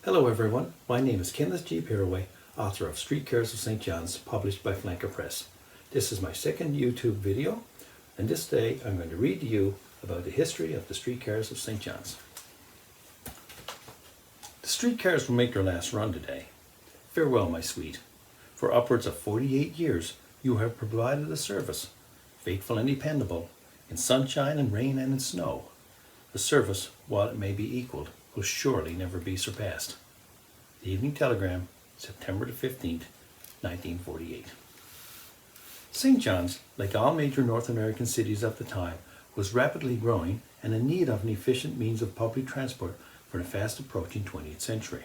Hello everyone, my name is Kenneth G. Pieroway, author of Streetcars of St. John's, published by Flanker Press. This is my second YouTube video, and this day I'm going to read to you about the history of the Streetcars of St. John's. The streetcars will make their last run today. Farewell, my sweet. For upwards of 48 years you have provided a service, faithful and dependable, in sunshine and rain and in snow. The service, while it may be equaled, will surely never be surpassed. The Evening Telegram, September the 15th, 1948. St. John's, like all major North American cities of the time, was rapidly growing and in need of an efficient means of public transport for the fast approaching 20th century.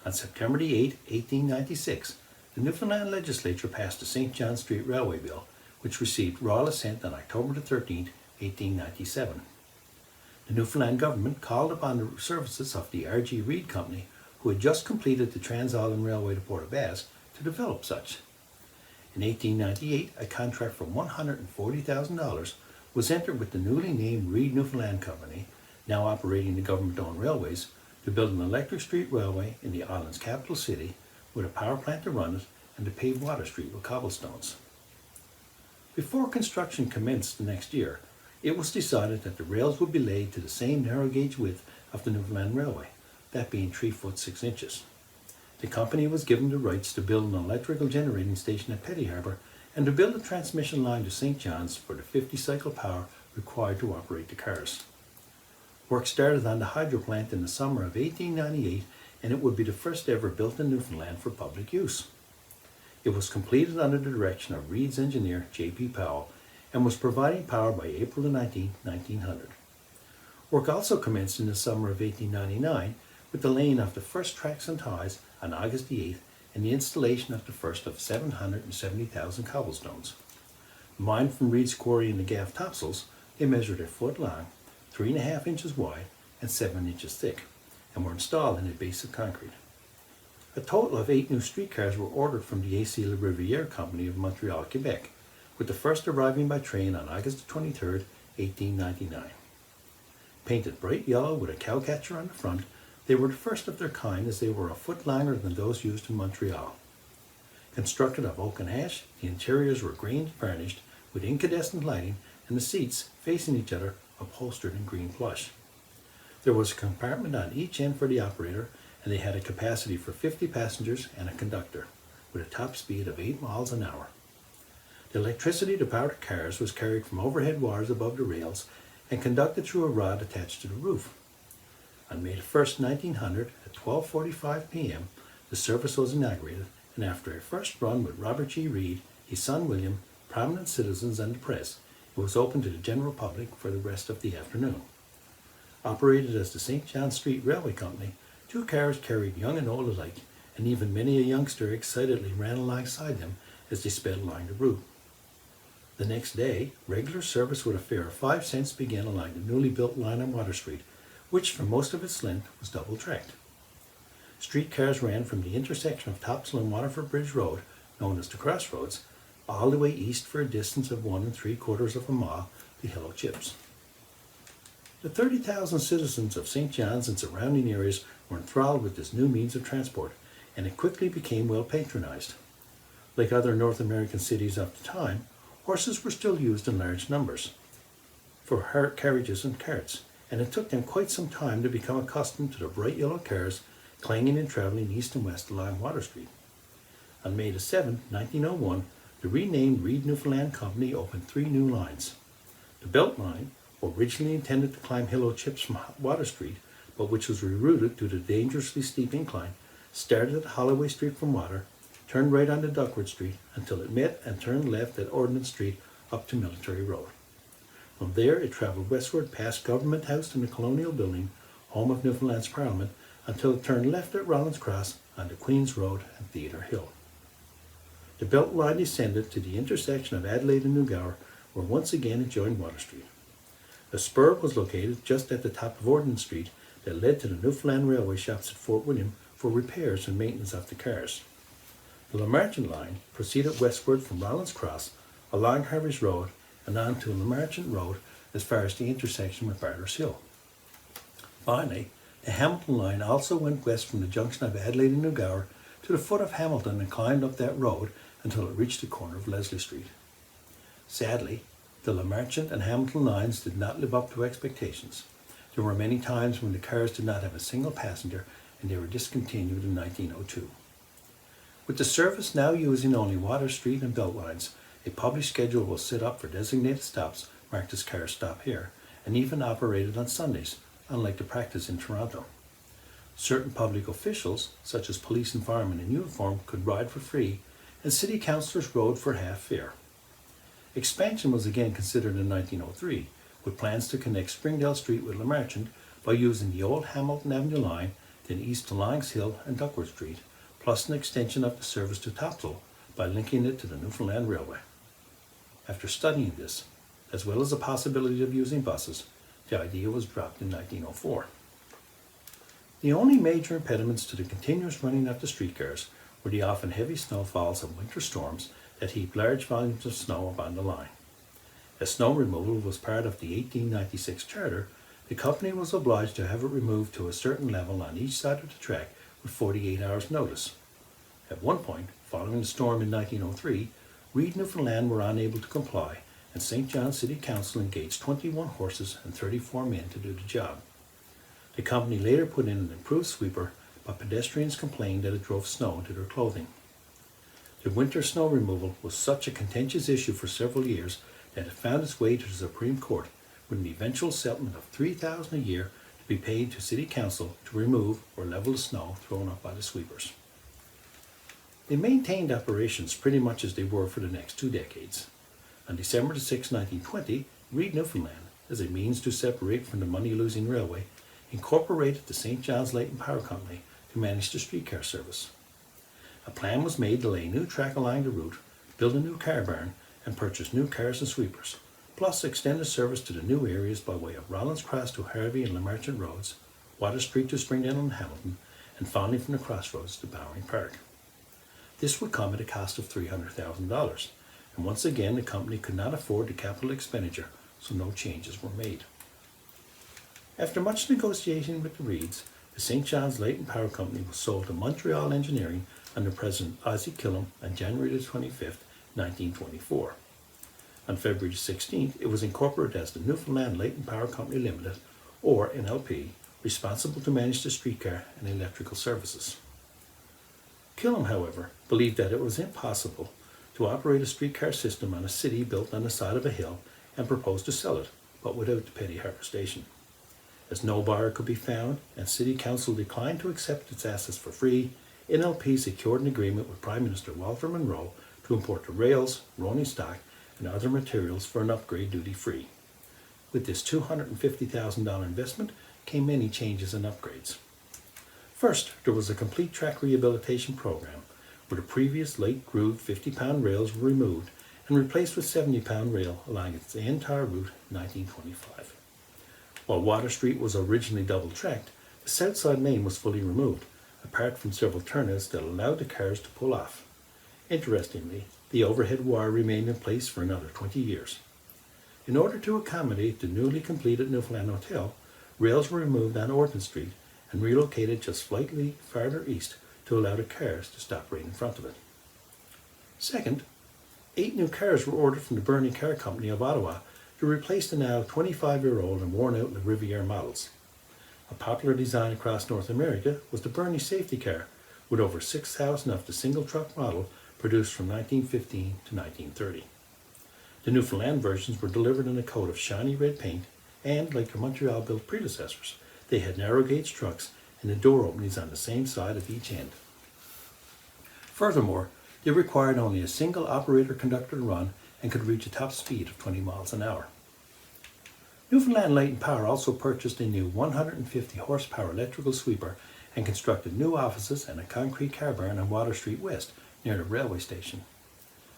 On September the 8th, 1896, the Newfoundland legislature passed the St. John Street Railway Bill, which received royal assent on October the 13th, 1897. The Newfoundland government called upon the services of the Reid Company, who had just completed the Trans-Island Railway to Port aux Basques, to develop such. In 1898, a contract for $140,000 was entered with the newly named Reid Newfoundland Company, now operating the government-owned railways, to build an electric street railway in the island's capital city with a power plant to run it and to pave Water Street with cobblestones. Before construction commenced the next year, it was decided that the rails would be laid to the same narrow gauge width of the Newfoundland Railway, that being 3 foot 6 inches. The company was given the rights to build an electrical generating station at Petty Harbour and to build a transmission line to St. John's for the 50 cycle power required to operate the cars. Work started on the hydro plant in the summer of 1898, and it would be the first ever built in Newfoundland for public use. It was completed under the direction of Reid's engineer J.P. Powell and was providing power by April 19, 1900. Work also commenced in the summer of 1899 with the laying of the first tracks and ties on August the 8th and the installation of the first of 770,000 cobblestones. Mined from Reid's quarry in the Gaff Topsails, they measured a foot long, 3.5 inches wide, and 7 inches thick, and were installed in a base of concrete. A total of 8 new streetcars were ordered from the A.C. Le Riviere Company of Montreal, Quebec, with the first arriving by train on August 23, 1899. Painted bright yellow with a cowcatcher on the front, they were the first of their kind as they were a foot longer than those used in Montreal. Constructed of oak and ash, the interiors were green varnished with incandescent lighting and the seats, facing each other, upholstered in green plush. There was a compartment on each end for the operator, and they had a capacity for 50 passengers and a conductor, with a top speed of 8 miles an hour. The electricity to power the cars was carried from overhead wires above the rails and conducted through a rod attached to the roof. On May 1, 1900, at 12:45 p.m., the service was inaugurated, and after a first run with Robert G. Reid, his son William, prominent citizens, and the press, it was open to the general public for the rest of the afternoon. Operated as the St. John Street Railway Company, 2 cars carried young and old alike, and even many a youngster excitedly ran alongside them as they sped along the route. The next day, regular service with a fare of 5 cents began along the newly built line on Water Street, which for most of its length was double-tracked. Streetcars ran from the intersection of Topsail and Waterford Bridge Road, known as the Crossroads, all the way east for a distance of 1 3/4 of a mile to Hillo Chips. The 30,000 citizens of St. John's and surrounding areas were enthralled with this new means of transport, and it quickly became well patronized. Like other North American cities of the time, horses were still used in large numbers for carriages and carts, and it took them quite some time to become accustomed to the bright yellow cars clanging and traveling east and west along Water Street. On May 7, 1901, the renamed Reid Newfoundland Company opened 3 new lines. The Belt Line, originally intended to climb Hillo Chips from Water Street, but which was rerouted due to the dangerously steep incline, started at Holloway Street from Water, turned right onto Duckworth Street until it met and turned left at Ordnance Street up to Military Road. From there it travelled westward past Government House and the Colonial Building, home of Newfoundland's Parliament, until it turned left at Rawlins Cross onto Queen's Road and Theatre Hill. The Belt Line descended to the intersection of Adelaide and Newgower, where once again it joined Water Street. A spur was located just at the top of Ordnance Street that led to the Newfoundland Railway shops at Fort William for repairs and maintenance of the cars. The Lamarchant Line proceeded westward from Rawlins Cross along Harvey's Road and on to Lamarchant Road as far as the intersection with Barters Hill. Finally, The Hamilton line also went west from the junction of Adelaide and Newgower to the foot of Hamilton and climbed up that road until it reached the corner of Leslie Street. Sadly, the Lamarchant and Hamilton lines did not live up to expectations. There were many times when the cars did not have a single passenger and they were discontinued in 1902. With the service now using only Water Street and Belt lines, a published schedule was set up for designated stops marked as Cars Stop Here and even operated on Sundays, unlike the practice in Toronto. Certain public officials, such as police and firemen in uniform, could ride for free, and city councillors rode for half fare. Expansion was again considered in 1903, with plans to connect Springdale Street with Lamarchant by using the old Hamilton Avenue line, then east to Langs Hill and Duckworth Street, plus an extension of the service to Topsail by linking it to the Newfoundland Railway. After studying this, as well as the possibility of using buses, the idea was dropped in 1904. The only major impediments to the continuous running of the streetcars were the often heavy snowfalls and winter storms that heaped large volumes of snow upon the line. As snow removal was part of the 1896 charter, the company was obliged to have it removed to a certain level on each side of the track with 48 hours' notice. At one point, following the storm in 1903, Reid Newfoundland were unable to comply, and St. John City Council engaged 21 horses and 34 men to do the job. The company later put in an improved sweeper, but pedestrians complained that it drove snow into their clothing. The winter snow removal was such a contentious issue for several years that it found its way to the Supreme Court, with an eventual settlement of $3,000 a year to be paid to City Council to remove or level the snow thrown up by the sweepers. They maintained operations pretty much as they were for the next 2 decades. On December 6, 1920, Reid Newfoundland, as a means to separate from the money-losing railway, incorporated the St. John's Light and Power Company to manage the streetcar service. A plan was made to lay new track along the route, build a new car barn, and purchase new cars and sweepers, plus extend the service to the new areas by way of Rawlins Cross to Harvey and Lamarchant Roads, Water Street to Springdale and Hamilton, and finally from the crossroads to Bowring Park. This would come at a cost of $300,000, and once again the company could not afford the capital expenditure, so no changes were made. After much negotiation with the Reids, the St. John's Light and Power Company was sold to Montreal Engineering under President Ozzie Killam on January 25, 1924. On February 16th, it was incorporated as the Newfoundland Light and Power Company Limited, or NLP, responsible to manage the streetcar and electrical services. Killam, however, believed that it was impossible to operate a streetcar system on a city built on the side of a hill and proposed to sell it, but without the Petty Harbour station. As no buyer could be found and City Council declined to accept its assets for free, NLP secured an agreement with Prime Minister Walter Munro to import the rails, rolling stock, and other materials for an upgrade duty-free. With this $250,000 investment came many changes and upgrades. First, there was a complete track rehabilitation program where the previous late-grooved 50-pound rails were removed and replaced with 70-pound rail along its entire route in 1925. While Water Street was originally double-tracked, the south side main was fully removed, apart from several turnouts that allowed the cars to pull off. Interestingly, the overhead wire remained in place for another 20 years. In order to accommodate the newly completed Newfoundland Hotel, rails were removed on Orton Street and relocated just slightly farther east to allow the cars to stop right in front of it. Second, 8 new cars were ordered from the Birney Car Company of Ottawa to replace the now 25-year-old and worn-out Le Riviere models. A popular design across North America was the Birney safety car, with over 6,000 of the single-truck model produced from 1915 to 1930. The Newfoundland versions were delivered in a coat of shiny red paint, and, like their Montreal-built predecessors, they had narrow-gauge trucks and the door openings on the same side of each end. Furthermore, they required only a single operator-conductor to run and could reach a top speed of 20 miles an hour. Newfoundland Light and Power also purchased a new 150-horsepower electrical sweeper and constructed new offices and a concrete car barn on Water Street West near the railway station.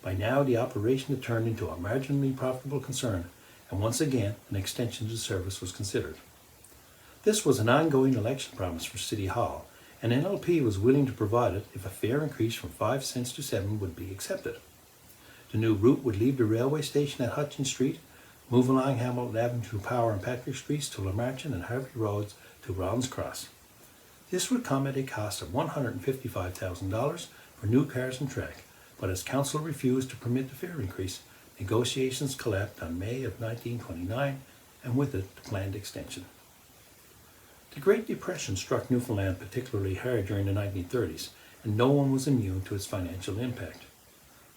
By now, the operation had turned into a marginally profitable concern, and once again, an extension to the service was considered. This was an ongoing election promise for City Hall, and NLP was willing to provide it if a fare increase from 5 cents to 7 would be accepted. The new route would leave the railway station at Hutchins Street, move along Hamilton Avenue to Power and Patrick Streets to Lamarchant and Harvey Roads to Rawlins Cross. This would come at a cost of $155,000 for new cars and track, but as council refused to permit the fare increase, negotiations collapsed on May of 1929, and with it the planned extension. The Great Depression struck Newfoundland particularly hard during the 1930s, and no one was immune to its financial impact.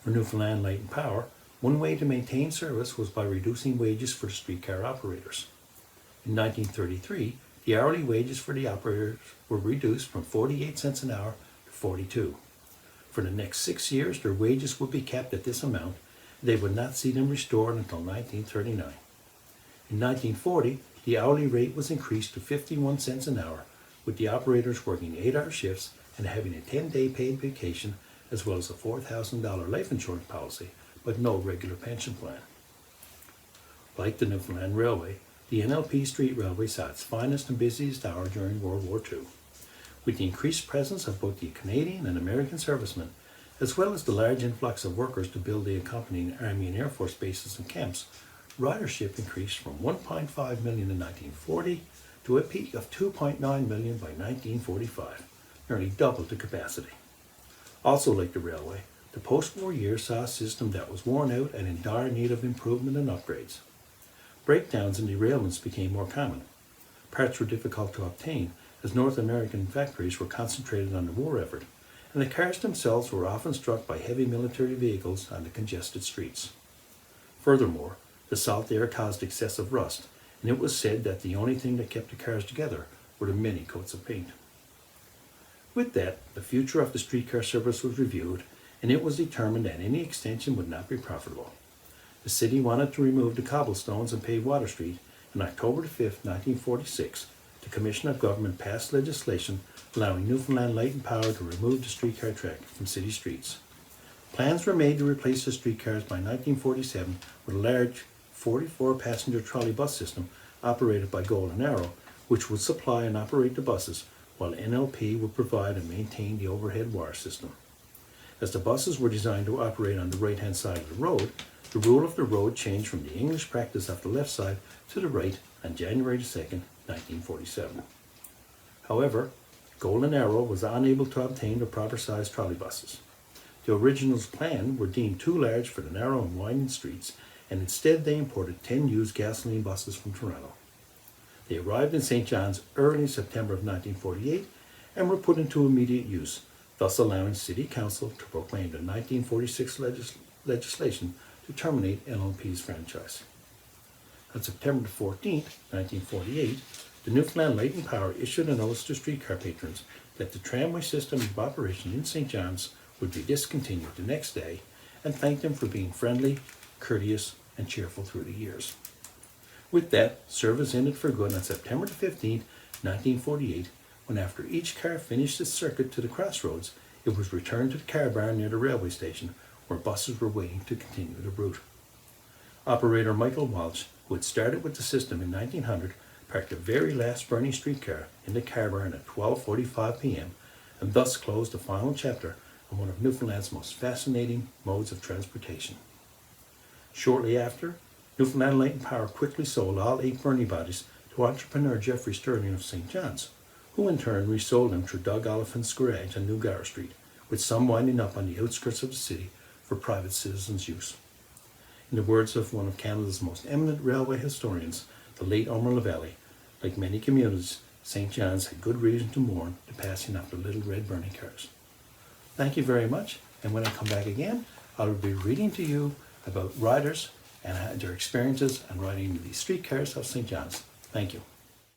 For Newfoundland Light and Power, one way to maintain service was by reducing wages for streetcar operators. In 1933, the hourly wages for the operators were reduced from 48 cents an hour to 42. For the next 6 years, their wages would be kept at this amount. They would not see them restored until 1939. In 1940, the hourly rate was increased to 51 cents an hour, with the operators working 8-hour shifts and having a 10-day paid vacation, as well as a $4,000 life insurance policy, but no regular pension plan. Like the Newfoundland Railway, the NLP Street Railway saw its finest and busiest hour during World War II. With the increased presence of both the Canadian and American servicemen, as well as the large influx of workers to build the accompanying Army and Air Force bases and camps, ridership increased from 1.5 million in 1940 to a peak of 2.9 million by 1945, nearly double the capacity. Also like the railway, the post-war years saw a system that was worn out and in dire need of improvement and upgrades. Breakdowns and derailments became more common. Parts were difficult to obtain as North American factories were concentrated on the war effort, and the cars themselves were often struck by heavy military vehicles on the congested streets. Furthermore, the salt air caused excessive rust, and it was said that the only thing that kept the cars together were the many coats of paint. With that, the future of the streetcar service was reviewed, and it was determined that any extension would not be profitable. The city wanted to remove the cobblestones and pave Water Street, and on October 5, 1946, the Commission of Government passed legislation allowing Newfoundland Light and Power to remove the streetcar track from city streets. Plans were made to replace the streetcars by 1947 with a large 44-passenger trolley bus system operated by Golden Arrow, which would supply and operate the buses, while NLP would provide and maintain the overhead wire system. As the buses were designed to operate on the right-hand side of the road, the rule of the road changed from the English practice of the left side to the right on January 2, 1947. However, Golden Arrow was unable to obtain the proper-sized trolley buses. The original's plan were deemed too large for the narrow and winding streets, and instead they imported 10 used gasoline buses from Toronto. They arrived in St. John's early in September of 1948 and were put into immediate use, thus allowing City Council to proclaim the 1946 legislation to terminate NLP's franchise. On September 14, 1948, the Newfoundland Light and Power issued a notice to streetcar patrons that the tramway system of operation in St. John's would be discontinued the next day, and thanked them for being friendly, courteous, and cheerful through the years. With that, service ended for good on September 15, 1948, when after each car finished its circuit to the crossroads, it was returned to the car barn near the railway station, where buses were waiting to continue the route. Operator Michael Walsh, who had started with the system in 1900, parked the very last burning streetcar in the car barn at 12:45 p.m. and thus closed the final chapter on one of Newfoundland's most fascinating modes of transportation. Shortly after, Newfoundland Light and Power quickly sold all 8 burning bodies to entrepreneur Jeffrey Sterling of St. John's, who in turn resold them through Doug Oliphant's garage on New Gower Street, with some winding up on the outskirts of the city for private citizens' use. In the words of one of Canada's most eminent railway historians, the late Omer Lavalley, like many communities, St. John's had good reason to mourn the passing of the little red burning cars. Thank you very much, and when I come back again, I will be reading to you about riders and their experiences and riding the streetcars of St. John's. Thank you.